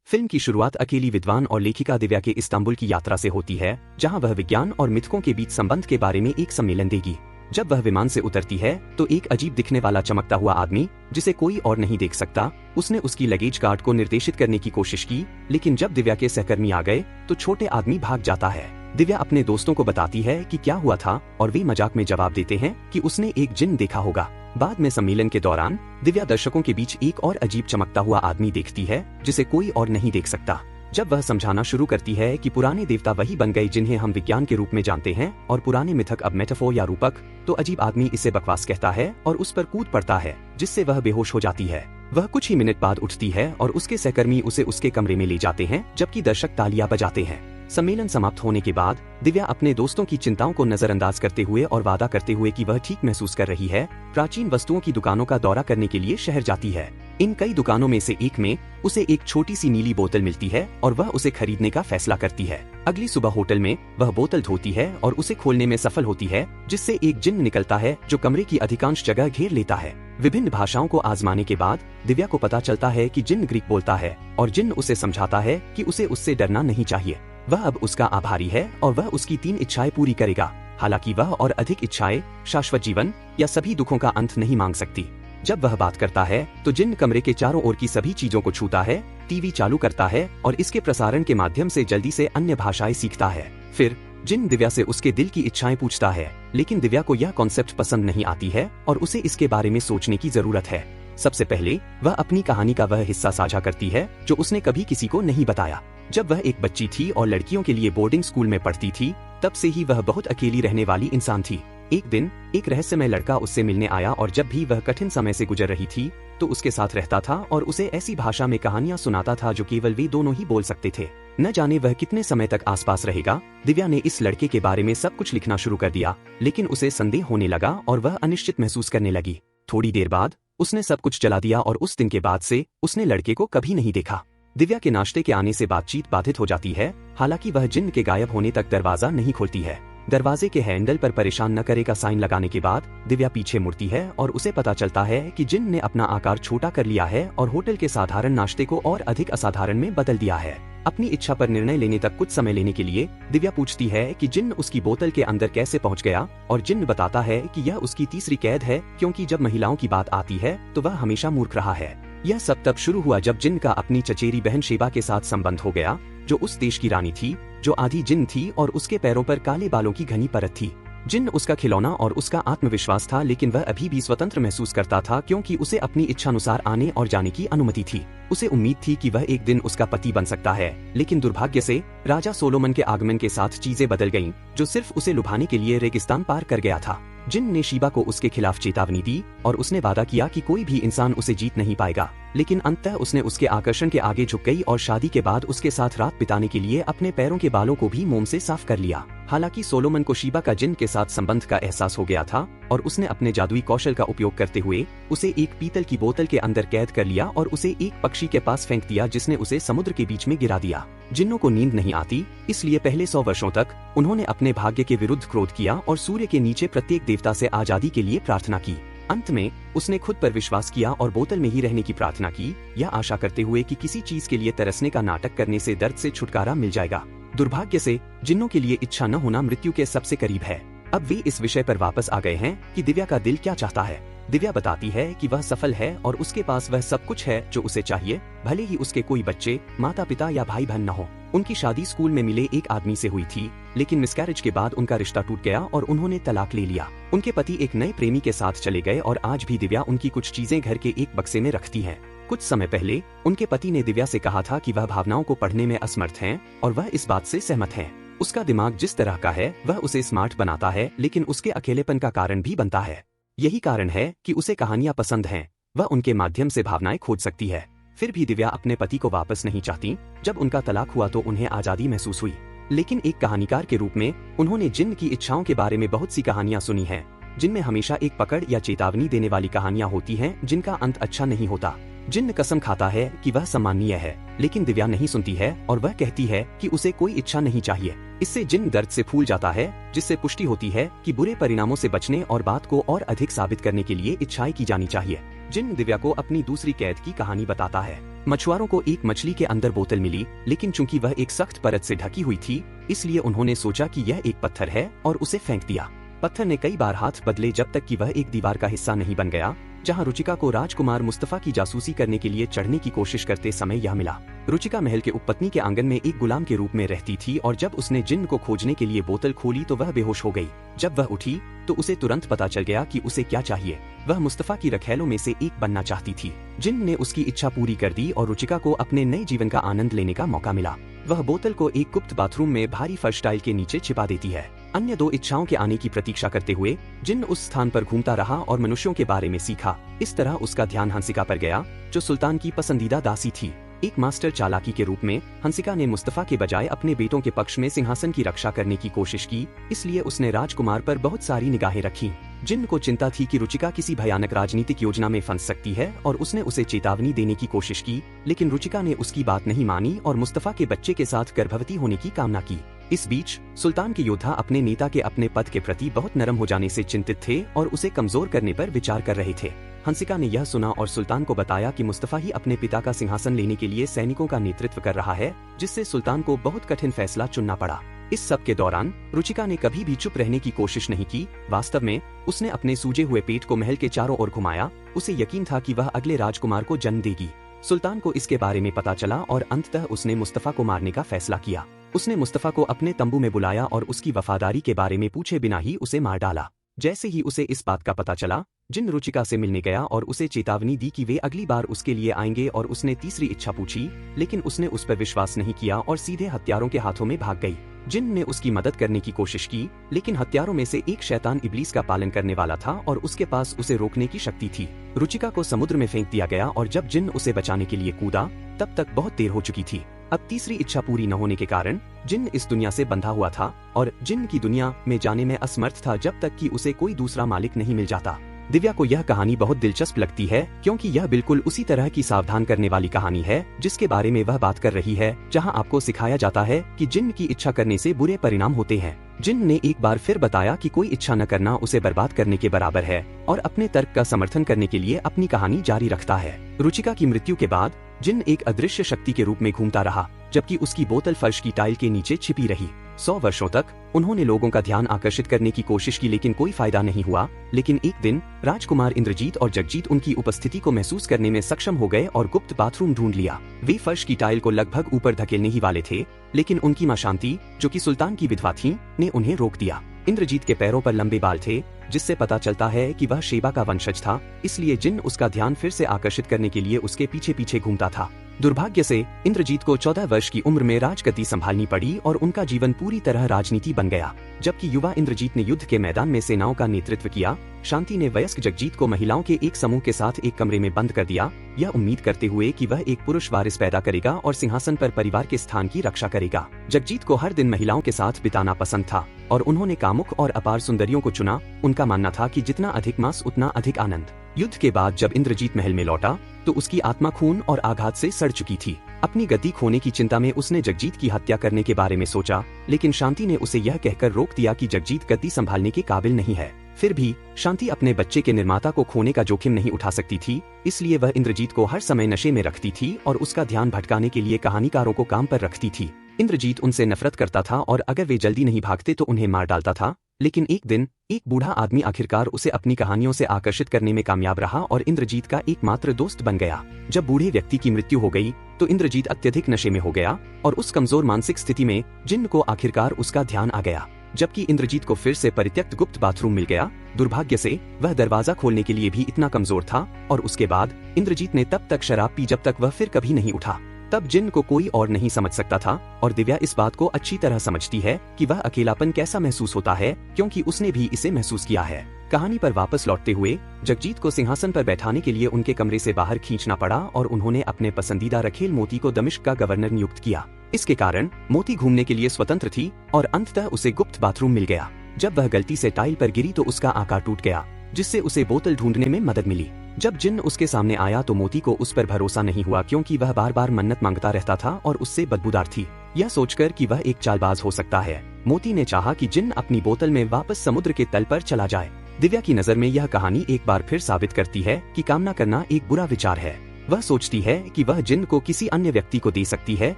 Film की शुरुआत अकेली विद्वान और लेखिका दिव्या के इस्तांबुल की यात्रा से होती है, जहां वह विज्ञान और मिथकों के बीच संबंध के बारे में एक सम्मेलन देगी। जब वह विमान से उतरती है तो एक अजीब दिखने वाला चमकता हुआ आदमी, जिसे कोई और नहीं देख सकता, उसने उसकी लगेज गार्ड को निर्देशित करने की कोशिश की, लेकिन जब दिव्या के सहकर्मी आ गए तो छोटे आदमी भाग जाता है। दिव्या अपने दोस्तों को बताती है कि क्या हुआ था और वे मजाक में जवाब देते हैं कि उसने एक जिन देखा होगा। बाद में सम्मेलन के दौरान दिव्या दर्शकों के बीच एक और अजीब चमकता हुआ आदमी देखती है, जिसे कोई और नहीं देख सकता। जब वह समझाना शुरू करती है कि पुराने देवता वही बन गए जिन्हें हम विज्ञान के रूप में जानते हैं और पुराने मिथक अब मेटाफोर या रूपक, तो अजीब आदमी इसे बकवास कहता है और उस पर कूद पड़ता है, जिससे वह बेहोश हो जाती है। वह कुछ ही मिनट बाद उठती है और उसके सहकर्मी उसे उसके कमरे में ले जाते हैं, जबकि दर्शक तालियां बजाते हैं। सम्मेलन समाप्त होने के बाद दिव्या अपने दोस्तों की चिंताओं को नजरअंदाज करते हुए और वादा करते हुए कि वह ठीक महसूस कर रही है, प्राचीन वस्तुओं की दुकानों का दौरा करने के लिए शहर जाती है। इन कई दुकानों में से एक में उसे एक छोटी सी नीली बोतल मिलती है और वह उसे खरीदने का फैसला करती है। अगली सुबह होटल में वह बोतल धोती है और उसे खोलने में सफल होती है, जिससे एक जिन्न निकलता है जो कमरे की अधिकांश जगह घेर लेता है। विभिन्न भाषाओं को आजमाने के बाद दिव्या को पता चलता है कि जिन्न ग्रीक बोलता है और जिन्न उसे समझाता है कि उसे उससे डरना नहीं चाहिए। वह अब उसका आभारी है और वह उसकी 3 इच्छाएं पूरी करेगा। हालांकि वह और अधिक इच्छाएं, शाश्वत जीवन या सभी दुखों का अंत नहीं मांग सकती। जब वह बात करता है तो जिन्न कमरे के चारों ओर की सभी चीजों को छूता है, टीवी चालू करता है और इसके प्रसारण के माध्यम से जल्दी से अन्य भाषाएं सीखता है। फिर जिन्न दिव्या से उसके दिल की इच्छाएं पूछता है, लेकिन दिव्या को यह कॉन्सेप्ट पसंद नहीं आती है और उसे इसके बारे में सोचने की जरूरत है। सबसे पहले वह अपनी कहानी का वह हिस्सा साझा करती है जो उसने कभी किसी को नहीं बताया। जब वह एक बच्ची थी और लड़कियों के लिए बोर्डिंग स्कूल में पढ़ती थी, तब से ही वह बहुत अकेली रहने वाली इंसान थी। एक दिन एक रहस्यमय लड़का उससे मिलने आया और जब भी वह कठिन समय से गुजर रही थी तो उसके साथ रहता था और उसे ऐसी भाषा में कहानियां सुनाता था जो केवल वे दोनों ही बोल सकते थे। न जाने वह कितने समय तक आसपास रहेगा। दिव्या ने इस लड़के के बारे में सब कुछ लिखना शुरू कर दिया, लेकिन उसे संदेह होने लगा और वह अनिश्चित महसूस करने लगी। थोड़ी देर बाद उसने सब कुछ जला दिया और उस दिन के बाद से उसने लड़के को कभी नहीं देखा। दिव्या के नाश्ते के आने से बातचीत बाधित हो जाती है, हालांकि वह जिन्न के गायब होने तक दरवाजा नहीं खोलती है। दरवाजे के हैंडल पर परेशान न करे का साइन लगाने के बाद दिव्या पीछे मुड़ती है और उसे पता चलता है कि जिन्न ने अपना आकार छोटा कर लिया है और होटल के साधारण नाश्ते को और अधिक असाधारण में बदल दिया है। अपनी इच्छा पर निर्णय लेने तक कुछ समय लेने के लिए दिव्या पूछती है कि जिन्न उसकी बोतल के अंदर कैसे पहुंच गया और जिन्न बताता है कि यह उसकी तीसरी कैद है, क्योंकि जब महिलाओं की बात आती है तो वह हमेशा मूर्ख रहा है। यह सब तब शुरू हुआ जब जिन्न का अपनी चचेरी बहन शेबा के साथ संबंध हो गया, जो उस देश की रानी थी, जो आधी जिन्न थी और उसके पैरों पर काले बालों की घनी परत थी। जिन्न उसका खिलौना और उसका आत्मविश्वास था, लेकिन वह अभी भी स्वतंत्र महसूस करता था क्योंकि उसे अपनी इच्छानुसार आने और जाने की अनुमति थी। उसे उम्मीद थी कि वह एक दिन उसका पति बन सकता है, लेकिन दुर्भाग्य से राजा सोलोमन के आगमन के साथ चीजें बदल गईं, जो सिर्फ उसे लुभाने के लिए रेगिस्तान पार कर गया था। जिन्न ने शीबा को उसके खिलाफ चेतावनी दी और उसने वादा किया कि कोई भी इंसान उसे जीत नहीं पाएगा, लेकिन अंततः उसने उसके आकर्षण के आगे झुक गई और शादी के बाद उसके साथ रात बिताने के लिए अपने पैरों के बालों को भी मोम से साफ कर लिया। हालांकि सोलोमन को शीबा का जिन्न के साथ संबंध का एहसास हो गया था और उसने अपने जादुई कौशल का उपयोग करते हुए उसे एक पीतल की बोतल के अंदर कैद कर लिया और उसे एक पक्षी के पास फेंक दिया, जिसने उसे समुद्र के बीच में गिरा दिया। जिन्नों को नींद नहीं आती, इसलिए पहले 100 वर्षों तक उन्होंने अपने भाग्य के विरुद्ध क्रोध किया और सूर्य के नीचे प्रत्येक देवता से आजादी के लिए प्रार्थना की। अंत में उसने खुद पर विश्वास किया और बोतल में ही रहने की प्रार्थना की, यह आशा करते हुए कि किसी चीज के लिए तरसने का नाटक करने से दर्द से छुटकारा मिल जाएगा। दुर्भाग्य से जिन्नों के लिए इच्छा न होना मृत्यु के सबसे करीब है। अब वे इस विषय पर वापस आ गए हैं कि दिव्या का दिल क्या चाहता है। दिव्या बताती है कि वह सफल है और उसके पास वह सब कुछ है जो उसे चाहिए, भले ही उसके कोई बच्चे, माता पिता या भाई बहन न हो। उनकी शादी स्कूल में मिले एक आदमी से हुई थी, लेकिन मिसकैरेज के बाद उनका रिश्ता टूट गया और उन्होंने तलाक ले लिया। उनके पति एक नए प्रेमी के साथ चले गए और आज भी दिव्या उनकी कुछ चीजें घर के एक बक्से में रखती है। कुछ समय पहले उनके पति ने दिव्या से कहा था कि वह भावनाओं को पढ़ने में असमर्थ हैं और वह इस बात से सहमत है। उसका दिमाग जिस तरह का है वह उसे स्मार्ट बनाता है, लेकिन उसके अकेलेपन का कारण भी बनता है। यही कारण है कि उसे कहानियां पसंद हैं, वह उनके माध्यम से भावनाएं खोज सकती है। फिर भी दिव्या अपने पति को वापस नहीं चाहती। जब उनका तलाक हुआ तो उन्हें आजादी महसूस हुई, लेकिन एक कहानीकार के रूप में उन्होंने जिन्न की इच्छाओं के बारे में बहुत सी कहानियां सुनी हैं, जिनमें हमेशा एक पकड़ या चेतावनी देने वाली कहानियां होती हैं जिनका अंत अच्छा नहीं होता। जिन्न कसम खाता है कि वह सम्मानीय है, लेकिन दिव्या नहीं सुनती है और वह कहती है कि उसे कोई इच्छा नहीं चाहिए। इससे जिन्न दर्द से फूल जाता है, जिससे पुष्टि होती है कि बुरे परिणामों से बचने और बात को और अधिक साबित करने के लिए इच्छाएं की जानी चाहिए। जिन्न दिव्या को अपनी दूसरी कैद की कहानी बताता है। मछुआरों को एक मछली के अंदर बोतल मिली, लेकिन चूंकि वह एक सख्त परत से ढकी हुई थी, इसलिए उन्होंने सोचा कि यह एक पत्थर है और उसे फेंक दिया। पत्थर ने कई बार हाथ बदले जब तक कि वह एक दीवार का हिस्सा नहीं बन गया, जहां रुचिका को राजकुमार मुस्तफा की जासूसी करने के लिए चढ़ने की कोशिश करते समय यह मिला। रुचिका महल के उपपत्नी के आंगन में एक गुलाम के रूप में रहती थी और जब उसने जिन्न को खोजने के लिए बोतल खोली तो वह बेहोश हो गई। जब वह उठी तो उसे तुरंत पता चल गया कि उसे क्या चाहिए। वह मुस्तफा की रखैलों में से एक बनना चाहती थी। जिन्न ने उसकी इच्छा पूरी कर दी और रुचिका को अपने नए जीवन का आनंद लेने का मौका मिला। वह बोतल को एक गुप्त बाथरूम में भारी फर्श टाइल के नीचे छिपा देती है। अन्य दो इच्छाओं के आने की प्रतीक्षा करते हुए जिन्न उस स्थान पर घूमता रहा और मनुष्यों के बारे में सीखा। इस तरह उसका ध्यान हंसिका पर गया, जो सुल्तान की पसंदीदा दासी थी। एक मास्टर चालाकी के रूप में हंसिका ने मुस्तफा के बजाय अपने बेटों के पक्ष में सिंहासन की रक्षा करने की कोशिश की, इसलिए उसने राजकुमार पर बहुत सारी निगाहें रखी। जिन्न को चिंता थी कि रुचिका किसी भयानक राजनीतिक योजना में फंस सकती है और उसने उसे चेतावनी देने की कोशिश की, लेकिन रुचिका ने उसकी बात नहीं मानी और मुस्तफा के बच्चे के साथ गर्भवती होने की कामना की। इस बीच सुल्तान के योद्धा अपने नेता के अपने पद के प्रति बहुत नरम हो जाने से चिंतित थे और उसे कमजोर करने पर विचार कर रहे थे। हंसिका ने यह सुना और सुल्तान को बताया कि मुस्तफा ही अपने पिता का सिंहासन लेने के लिए सैनिकों का नेतृत्व कर रहा है, जिससे सुल्तान को बहुत कठिन फैसला चुनना पड़ा। इस सब के दौरान रुचिका ने कभी भी चुप रहने की कोशिश नहीं की। वास्तव में उसने अपने सूजे हुए पेट को महल के चारों ओर घुमाया। उसे यकीन था कि वह अगले राजकुमार को जन्म देगी। सुल्तान को इसके बारे में पता चला और अंततः उसने मुस्तफा को मारने का फैसला किया। उसने मुस्तफा को अपने तंबू में बुलाया और उसकी वफादारी के बारे में पूछे बिना ही उसे मार डाला। जैसे ही उसे इस बात का पता चला, जिन्न रुचिका से मिलने गया और उसे चेतावनी दी कि वे अगली बार उसके लिए आएंगे और उसने तीसरी इच्छा पूछी, लेकिन उसने उस पर विश्वास नहीं किया और सीधे हत्यारों के हाथों में भाग गई। जिन्न ने उसकी मदद करने की कोशिश की, लेकिन हत्यारों में से एक शैतान इब्लीस का पालन करने वाला था और उसके पास उसे रोकने की शक्ति थी। रुचिका को समुद्र में फेंक दिया गया और जब जिन्न उसे बचाने के लिए कूदा, तब तक बहुत देर हो चुकी थी। अब तीसरी इच्छा पूरी न होने के कारण जिन्न इस दुनिया से बंधा हुआ था और जिन्न की दुनिया में जाने में असमर्थ था जब तक कि उसे कोई दूसरा मालिक नहीं मिल जाता। दिव्या को यह कहानी बहुत दिलचस्प लगती है क्योंकि यह बिल्कुल उसी तरह की सावधान करने वाली कहानी है जिसके बारे में वह बात कर रही है, जहां आपको सिखाया जाता है कि जिन्न की इच्छा करने से बुरे परिणाम होते हैं। जिन्न ने एक बार फिर बताया कि कोई इच्छा न करना उसे बर्बाद करने के बराबर है और अपने तर्क का समर्थन करने के लिए अपनी कहानी जारी रखता है। रुचिका की मृत्यु के बाद जिन्न एक अदृश्य शक्ति के रूप में घूमता रहा, जबकि उसकी बोतल फर्श की टाइल के नीचे छिपी रही। 100 वर्षों तक उन्होंने लोगों का ध्यान आकर्षित करने की कोशिश की, लेकिन कोई फायदा नहीं हुआ। लेकिन एक दिन राजकुमार इंद्रजीत और जगजीत उनकी उपस्थिति को महसूस करने में सक्षम हो गए और गुप्त बाथरूम ढूंढ लिया। वे फर्श की टाइल को लगभग ऊपर धकेलने ही वाले थे, लेकिन उनकी मां शांति, जो कि सुल्तान की विधवा थीं, ने उन्हें रोक दिया। इंद्रजीत के पैरों पर लंबे बाल थे, जिससे पता चलता है कि वह शेबा का वंशज था, इसलिए जिन्न उसका ध्यान फिर से आकर्षित करने के लिए उसके पीछे पीछे घूमता था। दुर्भाग्य से इंद्रजीत को 14 वर्ष की उम्र में राजगद्दी संभालनी पड़ी और उनका जीवन पूरी तरह राजनीति बन गया। जबकि युवा इंद्रजीत ने युद्ध के मैदान में सेनाओं का नेतृत्व किया, शांति ने वयस्क जगजीत को महिलाओं के एक समूह के साथ एक कमरे में बंद कर दिया, यह उम्मीद करते हुए कि वह एक पुरुष वारिस पैदा करेगा और सिंहासन पर परिवार के स्थान की रक्षा करेगा। जगजीत को हर दिन महिलाओं के साथ बिताना पसंद था और उन्होंने कामुक और अपार सुंदरियों को चुना। उनका मानना था कि जितना अधिक मांस उतना अधिक आनंद। युद्ध के बाद जब इंद्रजीत महल में लौटा तो उसकी आत्मा खून और आघात से सड़ चुकी थी। अपनी गद्दी खोने की चिंता में उसने जगजीत की हत्या करने के बारे में सोचा, लेकिन शांति ने उसे यह कहकर रोक दिया कि जगजीत गद्दी संभालने के काबिल नहीं है। फिर भी शांति अपने बच्चे के निर्माता को खोने का जोखिम नहीं उठा सकती थी, इसलिए वह इंद्रजीत को हर समय नशे में रखती थी और उसका ध्यान भटकाने के लिए कहानीकारों को काम पर रखती थी। इंद्रजीत उनसे नफरत करता था और अगर वे जल्दी नहीं भागते तो उन्हें मार डालता था। लेकिन एक दिन एक बूढ़ा आदमी आखिरकार उसे अपनी कहानियों से आकर्षित करने में कामयाब रहा और इंद्रजीत का एकमात्र दोस्त बन गया। जब बूढ़े व्यक्ति की मृत्यु हो गई तो इंद्रजीत अत्यधिक नशे में हो गया और उस कमजोर मानसिक स्थिति में जिन्न को आखिरकार उसका ध्यान आ गया। जबकि इंद्रजीत को फिर से परित्यक्त गुप्त बाथरूम मिल गया, दुर्भाग्य से वह दरवाजा खोलने के लिए भी इतना कमजोर था और उसके बाद इंद्रजीत ने तब तक शराब पी जब तक वह फिर कभी नहीं उठा। तब जिन्न को कोई और नहीं समझ सकता था और दिव्या इस बात को अच्छी तरह समझती है कि वह अकेलापन कैसा महसूस होता है, क्योंकि उसने भी इसे महसूस किया है। कहानी पर वापस लौटते हुए जगजीत को सिंहासन पर बैठाने के लिए उनके कमरे से बाहर खींचना पड़ा और उन्होंने अपने पसंदीदा रखेल मोती को दमिश्क का गवर्नर नियुक्त किया। इसके कारण मोती घूमने के लिए स्वतंत्र थी और अंततः उसे गुप्त बाथरूम मिल गया। जब वह गलती से टाइल पर गिरी तो उसका आकार टूट गया, जिससे उसे बोतल ढूंढने में मदद मिली। जब जिन्न उसके सामने आया तो मोती को उस पर भरोसा नहीं हुआ, क्योंकि वह बार बार मन्नत मांगता रहता था और उससे बदबूदार थी। यह सोचकर कि वह एक चालबाज हो सकता है, मोती ने चाहा कि जिन्न अपनी बोतल में वापस समुद्र के तल पर चला जाए। दिव्या की नजर में यह कहानी एक बार फिर साबित करती है कि कामना करना एक बुरा विचार है। वह सोचती है कि वह जिन्न को किसी अन्य व्यक्ति को दे सकती है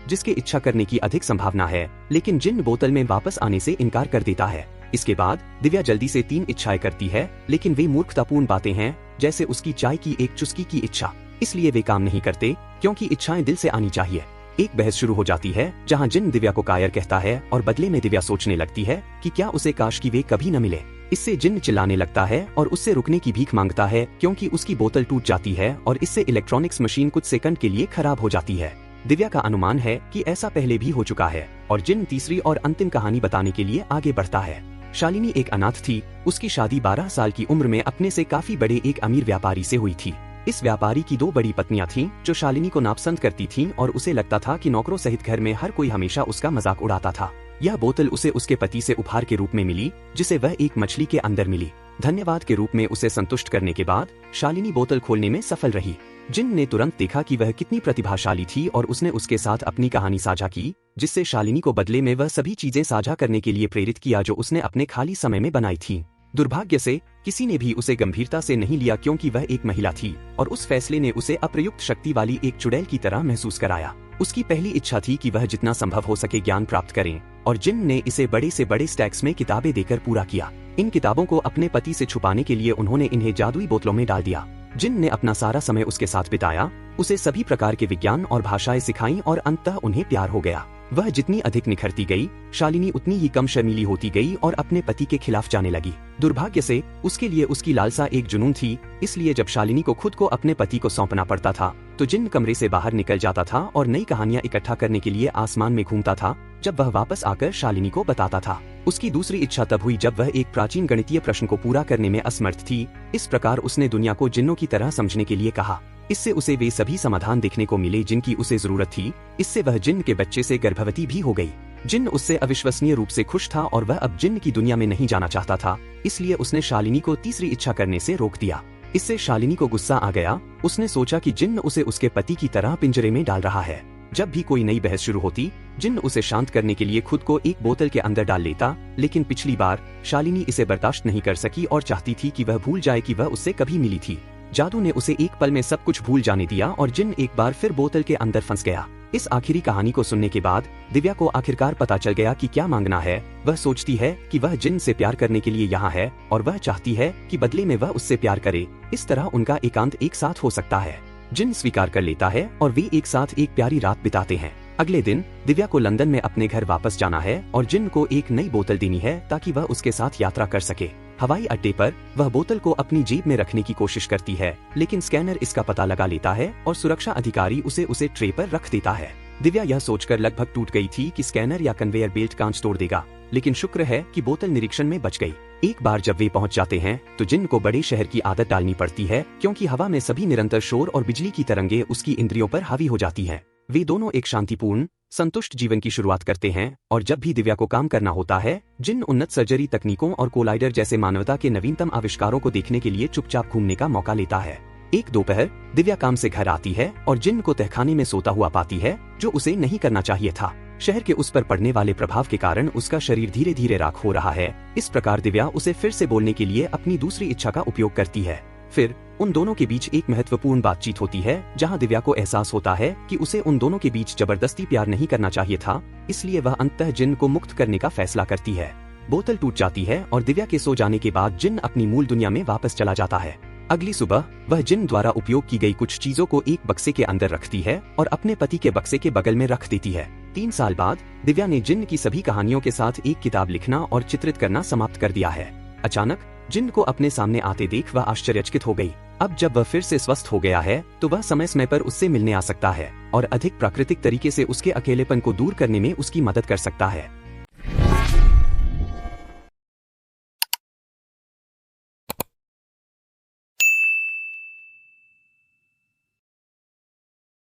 जिसके इच्छा करने की अधिक संभावना है, लेकिन जिन्न बोतल में वापस आने से इनकार कर देता है। इसके बाद दिव्या जल्दी से 3 इच्छाएं करती है, लेकिन वे मूर्खतापूर्ण बातें हैं, जैसे उसकी चाय की एक चुस्की की इच्छा। इसलिए वे काम नहीं करते, क्योंकि इच्छाएं दिल से आनी चाहिए। एक बहस शुरू हो जाती है जहां जिन्न दिव्या को कायर कहता है और बदले में दिव्या सोचने लगती है कि क्या उसे काश कि वे कभी न मिले। इससे जिन्न चिल्लाने लगता है और उससे रुकने की भीख मांगता है, क्योंकि उसकी बोतल टूट जाती है और इससे इलेक्ट्रॉनिक्स मशीन कुछ सेकंड के लिए खराब हो जाती है। दिव्या का अनुमान है कि ऐसा पहले भी हो चुका है और जिन्न तीसरी और अंतिम कहानी बताने के लिए आगे बढ़ता है। शालिनी एक अनाथ थी। उसकी शादी 12 साल की उम्र में अपने से काफी बड़े एक अमीर व्यापारी से हुई थी। इस व्यापारी की 2 बड़ी पत्नियां थीं, जो शालिनी को नापसंद करती थीं और उसे लगता था कि नौकरों सहित घर में हर कोई हमेशा उसका मजाक उड़ाता था। यह बोतल उसे उसके पति से उपहार के रूप में मिली, जिसे वह एक मछली के अंदर मिली। धन्यवाद के रूप में उसे संतुष्ट करने के बाद शालिनी बोतल खोलने में सफल रही। जिन्न ने तुरंत देखा कि वह कितनी प्रतिभाशाली थी और उसने उसके साथ अपनी कहानी साझा की, जिससे शालिनी को बदले में वह सभी चीजें साझा करने के लिए प्रेरित किया जो उसने अपने खाली समय में बनाई थी। दुर्भाग्य से किसी ने भी उसे गंभीरता से नहीं लिया, क्योंकि वह एक महिला थी और उस फैसले ने उसे अप्रयुक्त शक्ति वाली एक चुड़ैल की तरह महसूस कराया। उसकी पहली इच्छा थी कि वह जितना संभव हो सके ज्ञान प्राप्त करें, और जिन्न ने इसे बड़े से बड़े स्टैक्स में किताबें देकर पूरा किया। इन किताबों को अपने पति से छुपाने के लिए उन्होंने इन्हें जादुई बोतलों में डाल दिया। जिन्न ने अपना सारा समय उसके साथ बिताया, उसे सभी प्रकार के विज्ञान और भाषाएं सिखाईं और अंततः उन्हें प्यार हो गया। वह जितनी अधिक निखरती गई, शालिनी उतनी ही कम शर्मीली होती गई और अपने पति के खिलाफ जाने लगी। दुर्भाग्य से उसके लिए उसकी लालसा एक जुनून थी, इसलिए जब शालिनी को खुद को अपने पति को सौंपना पड़ता था तो जिन्न कमरे से बाहर निकल जाता था और नई कहानियां इकट्ठा करने के लिए आसमान में घूमता था। जब वह वापस आकर शालिनी को बताता था। उसकी दूसरी इच्छा तब हुई जब वह एक प्राचीन गणितीय प्रश्न को पूरा करने में असमर्थ थी। इस प्रकार उसने दुनिया को जिन्नों की तरह समझने के लिए कहा। इससे उसे वे सभी समाधान देखने को मिले जिनकी उसे जरूरत थी। इससे वह जिन्न के बच्चे से गर्भवती भी हो गई। जिन्न उससे अविश्वसनीय रूप से खुश था और वह अब जिन्न की दुनिया में नहीं जाना चाहता था, इसलिए उसने शालिनी को तीसरी इच्छा करने से रोक दिया। इससे शालिनी को गुस्सा आ गया। उसने सोचा कि जिन्न उसे उसके पति की तरह पिंजरे में डाल रहा है। जब भी कोई नई बहस शुरू होती, जिन्न उसे शांत करने के लिए खुद को एक बोतल के अंदर डाल लेता, लेकिन पिछली बार शालिनी इसे बर्दाश्त नहीं कर सकी और चाहती थी कि वह भूल जाए कि वह उससे कभी मिली थी। जादू ने उसे एक पल में सब कुछ भूल जाने दिया और जिन्न एक बार फिर बोतल के अंदर फंस गया। इस आखिरी कहानी को सुनने के बाद दिव्या को आखिरकार पता चल गया कि क्या मांगना है। वह सोचती है कि वह जिन्न से प्यार करने के लिए यहाँ है और वह चाहती है कि बदले में वह उससे प्यार करे। इस तरह उनका एकांत एक साथ हो सकता है। जिन्न स्वीकार कर लेता है और वे एक साथ एक प्यारी रात बिताते हैं। अगले दिन दिव्या को लंदन में अपने घर वापस जाना है और जिन्न को एक नई बोतल देनी है ताकि वह उसके साथ यात्रा कर सके। हवाई अड्डे पर वह बोतल को अपनी जेब में रखने की कोशिश करती है, लेकिन स्कैनर इसका पता लगा लेता है और सुरक्षा अधिकारी उसे ट्रे पर रख देता है। दिव्या यह सोचकर लगभग टूट गई थी कि स्कैनर या कन्वेयर बेल्ट कांच तोड़ देगा, लेकिन शुक्र है कि बोतल निरीक्षण में बच गई। एक बार जब वे पहुंच जाते हैं तो जिन्न को बड़े शहर की आदत डालनी पड़ती है, क्योंकि हवा में सभी निरंतर शोर और बिजली की तरंगे उसकी इंद्रियों पर हावी हो जाती हैं। वे दोनों एक शांतिपूर्ण संतुष्ट जीवन की शुरुआत करते हैं और जब भी दिव्या को काम करना होता है, जिन्न उन्नत सर्जरी तकनीकों और कोलाइडर जैसे मानवता के नवीनतम आविष्कारों को देखने के लिए चुपचाप घूमने का मौका लेता है। एक दोपहर दिव्या काम से घर आती है और जिन्न को तहखाने में सोता हुआ पाती है, जो उसे नहीं करना चाहिए था। शहर के उस पर पड़ने वाले प्रभाव के कारण उसका शरीर धीरे धीरे राख हो रहा है। इस प्रकार दिव्या उसे फिर से बोलने के लिए अपनी दूसरी इच्छा का उपयोग करती है। फिर उन दोनों के बीच एक महत्वपूर्ण बातचीत होती है, जहां दिव्या को एहसास होता है कि उसे उन दोनों के बीच जबरदस्ती प्यार नहीं करना चाहिए था, इसलिए वह अंततः जिन्न को मुक्त करने का फैसला करती है। बोतल टूट जाती है और दिव्या के सो जाने के बाद जिन्न अपनी मूल दुनिया में वापस चला जाता है। अगली सुबह वह जिन्न द्वारा उपयोग की गई कुछ चीजों को एक बक्से के अंदर रखती है और अपने पति के बक्से के बगल में रख देती है। 3 साल बाद दिव्या ने जिन्न की सभी कहानियों के साथ एक किताब लिखना और चित्रित करना समाप्त कर दिया है। अचानक जिन्न को अपने सामने आते देख वह आश्चर्यचकित हो गई। अब जब वह फिर से स्वस्थ हो गया है तो वह समय समय पर उससे मिलने आ सकता है और अधिक प्राकृतिक तरीके से उसके अकेलेपन को दूर करने में उसकी मदद कर सकता है।